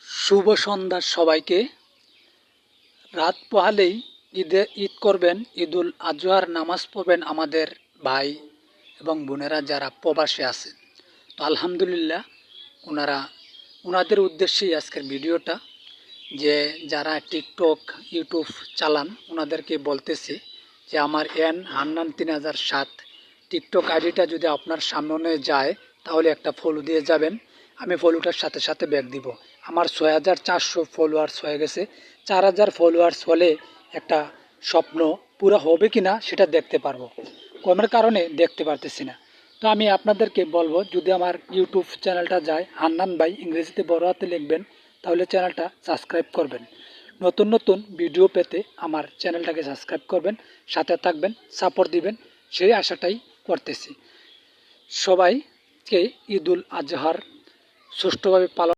শুভ সন্ধ্যা সবাইকে। রাত পোহালেই ঈদ করবেন, ঈদুল আজহার নামাজ পড়বেন আমাদের ভাই এবং বোনেরা যারা প্রবাসে আছেন। তো আলহামদুলিল্লাহ ওনাদের উদ্দেশ্যেই আজকের ভিডিওটা, যে যারা টিকটক ইউটিউব চালান ওনাদেরকে বলতেছি যে আমার হান্নান 3007 টিকটক আইডিটা যদি আপনার সামনে যায় তাহলে একটা ফলো দিয়ে যাবেন। আমি ফলোটার সাথে সাথে ব্যাক দিব। আমার 6400 ফলোয়ার্স হয়ে গেছে। 4000 ফলোয়ার্স হলে একটা স্বপ্ন পুরো হবে কিনা সেটা দেখতে পারবো, কমের কারণে দেখতে পারতেছি না। তো আমি আপনাদেরকে বলবো, যদি আমার ইউটিউব চ্যানেলটা যায় হান্নান ভাই, ইংরেজিতে বড় হাতে লিখবেন, তাহলে চ্যানেলটা সাবস্ক্রাইব করবেন। নতুন নতুন ভিডিও পেতে আমার চ্যানেলটাকে সাবস্ক্রাইব করবেন, সাথে থাকবেন, সাপোর্ট দিবেন, সেই আশাটাই করতেছি। সবাইকে ঈদুল আজহার সুষ্ঠুভাবে পালন